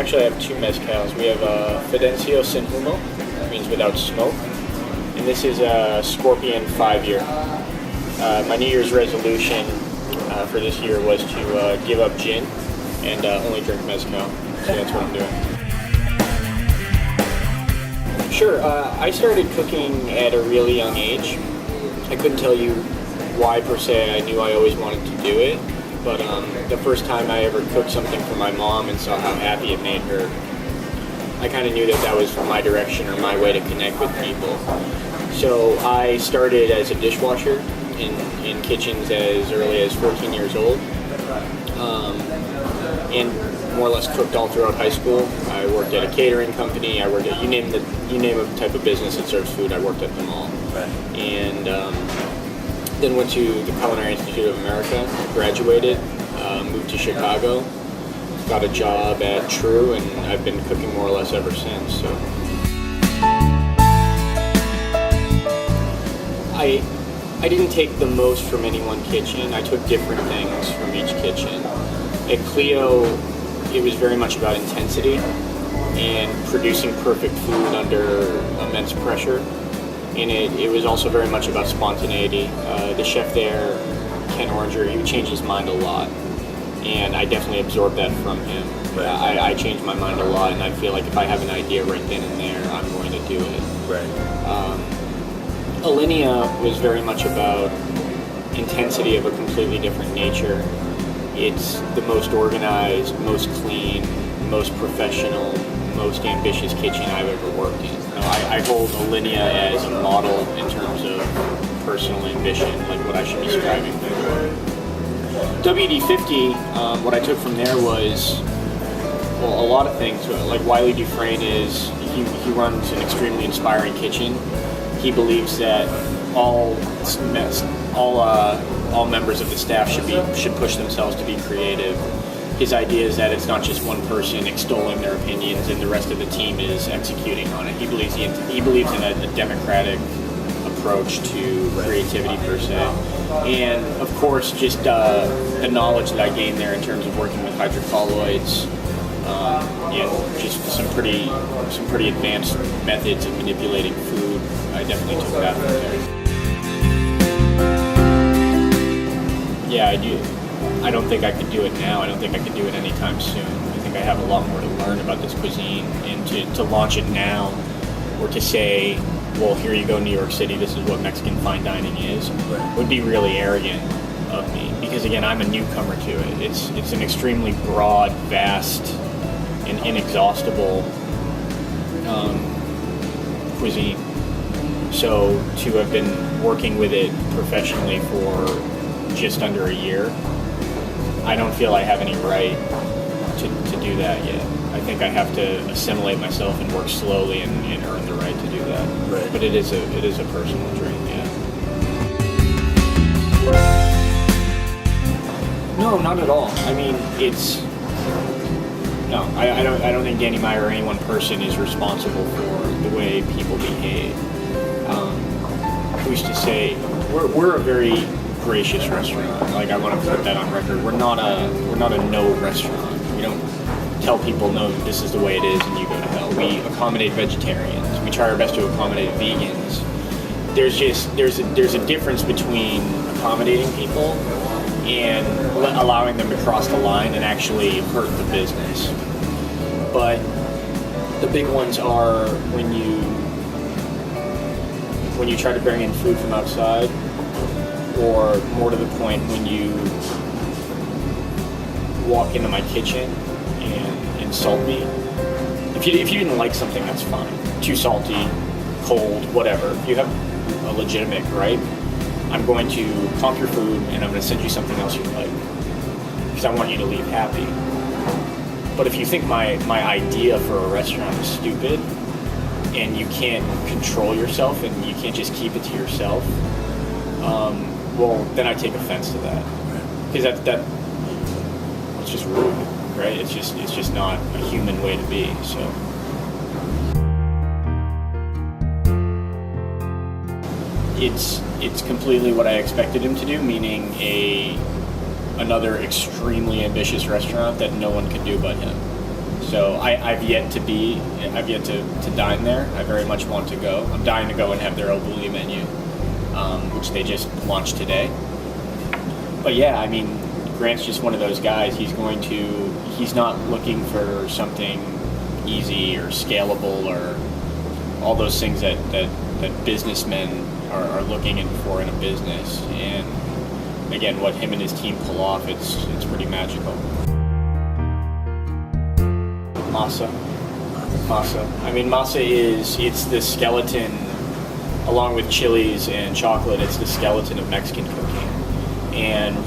actually have two mezcals. We have Fidencio Sin Humo, which means without smoke, and this is a Scorpion 5-year. My New Year's resolution for this year was to give up gin and only drink mezcal. So that's what I'm doing. Sure, I started cooking at a really young age. I couldn't tell you why per se. I knew I always wanted to do it, but the first time I ever cooked something for my mom and saw how happy it made her, I kind of knew that was my direction or my way to connect with people. So I started as a dishwasher in kitchens as early as 14 years old, and more or less cooked all throughout high school. I worked at a catering company. I worked at you name a type of business that serves food. I worked at them all, and then went to the Culinary Institute of America. Graduated, moved to Chicago, got a job at True, and I've been cooking more or less ever since. So I didn't take the most from any one kitchen. I took different things from each kitchen. At Clio, it was very much about intensity and producing perfect food under immense pressure. And it was also very much about spontaneity. The chef there, Ken Oranger, he would change his mind a lot. And I definitely absorbed that from him. I changed my mind a lot, and I feel like if I have an idea right then and there, I'm going to do it. Alinea was very much about intensity of a completely different nature. It's the most organized, most clean, most professional, most ambitious kitchen I've ever worked in. I hold Alinea as a model in terms of personal ambition, like what I should be striving for. WD-50, what I took from there was, well, a lot of things. Like Wiley Dufresne he runs an extremely inspiring kitchen. He believes that all members of the staff should push themselves to be creative. His idea is that it's not just one person extolling their opinions and the rest of the team is executing on it. He believes in a democratic approach to creativity per se. And of course, just the knowledge that I gained there in terms of working with hydrocolloids, just some pretty advanced methods of manipulating food. I definitely took that from there. Yeah, I do. I don't think I could do it now. I don't think I could do it anytime soon. I think I have a lot more to learn about this cuisine, and to launch it now, or to say, well, here you go, New York City, this is what Mexican fine dining is, would be really arrogant of me. Because again, I'm a newcomer to it. It's an extremely broad, vast, and inexhaustible cuisine. So to have been working with it professionally for just under a year, I don't feel I have any right to do that yet. I think I have to assimilate myself and work slowly and earn the right to do that. But it is a personal dream, yeah. No, not at all. I mean, I don't think Danny Meyer or any one person is responsible for the way people behave. Who's to say we're a very gracious restaurant. Like, I want to put that on record. We're not a no restaurant. We don't tell people, no, this is the way it is and you go to hell. We accommodate vegetarians. We try our best to accommodate vegans. There's a difference between accommodating people and allowing them to cross the line and actually hurt the business. But the big ones are when you try to bring in food from outside, or more to the point, when you walk into my kitchen and insult me. If you didn't like something, that's fine. Too salty, cold, whatever. You have a legitimate gripe. I'm going to comp your food and I'm going to send you something else you like, because I want you to leave happy. But if you think my idea for a restaurant is stupid and you can't control yourself and you can't just keep it to yourself, well, then I take offense to that, because it's just rude, right? It's just not a human way to be. So it's completely what I expected him to do, meaning another extremely ambitious restaurant that no one could do but him. So I've yet to dine there. I very much want to go. I'm dying to go and have their Obuli menu, which they just launched today. But yeah, I mean, Grant's just one of those guys. He's not looking for something easy or scalable or all those things that businessmen are looking for in a business. And again, what him and his team pull off, it's pretty magical. Masa. I mean, masa it's the skeleton, along with chilies and chocolate, it's the skeleton of Mexican cooking. And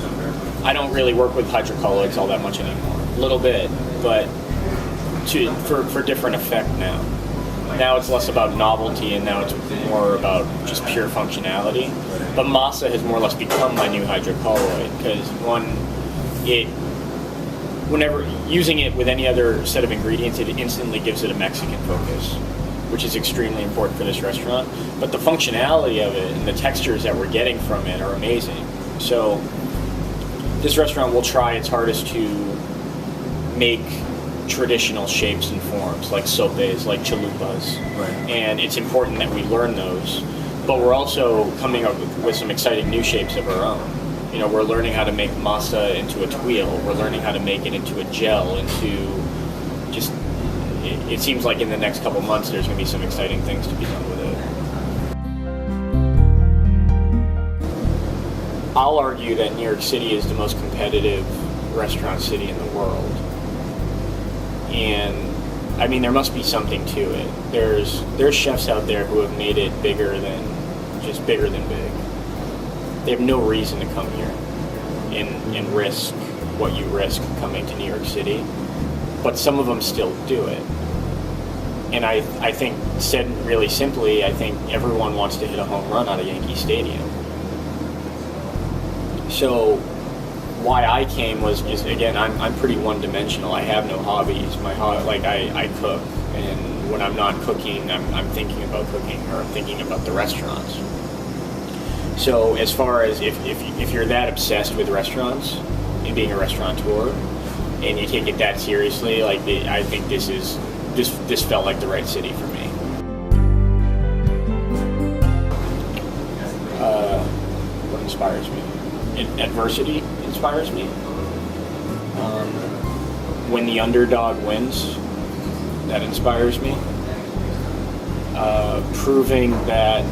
I don't really work with hydrocolloids all that much anymore. A little bit, but for different effect now. Now it's less about novelty, and now it's more about just pure functionality. But masa has more or less become my new hydrocolloid, because whenever using it with any other set of ingredients, it instantly gives it a Mexican focus, which is extremely important for this restaurant. But the functionality of it and the textures that we're getting from it are amazing. So this restaurant will try its hardest to make traditional shapes and forms, like sopes, like chalupas. Right. And it's important that we learn those. But we're also coming up with some exciting new shapes of our own. You know, we're learning how to make masa into a tuile. We're learning how to make it into a gel, it seems like in the next couple months there's going to be some exciting things to be done with it. I'll argue that New York City is the most competitive restaurant city in the world. And I mean, there must be something to it. There's chefs out there who have made it bigger than big. They have no reason to come here and risk what you risk coming to New York City, but some of them still do it. And I think, said really simply, I think everyone wants to hit a home run out of Yankee Stadium. So why I came was just, again, I'm pretty one-dimensional. I have no hobbies. I cook, and when I'm not cooking, I'm thinking about cooking, or I'm thinking about the restaurants. So as far as if you're that obsessed with restaurants and being a restaurateur, and you take it that seriously, I think this felt like the right city for me. What inspires me? Adversity inspires me. When the underdog wins, that inspires me. Proving that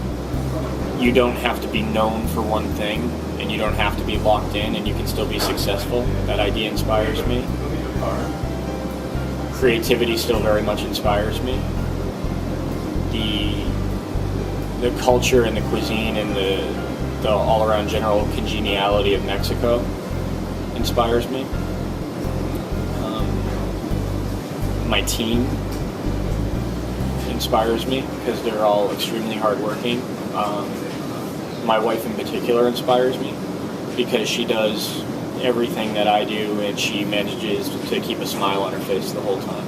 you don't have to be known for one thing, and you don't have to be locked in, and you can still be successful. That idea inspires me. Creativity still very much inspires me. The culture and the cuisine and the all-around general congeniality of Mexico inspires me. My team inspires me because they're all extremely hardworking. My wife in particular inspires me because she does everything that I do, and she manages to keep a smile on her face the whole time.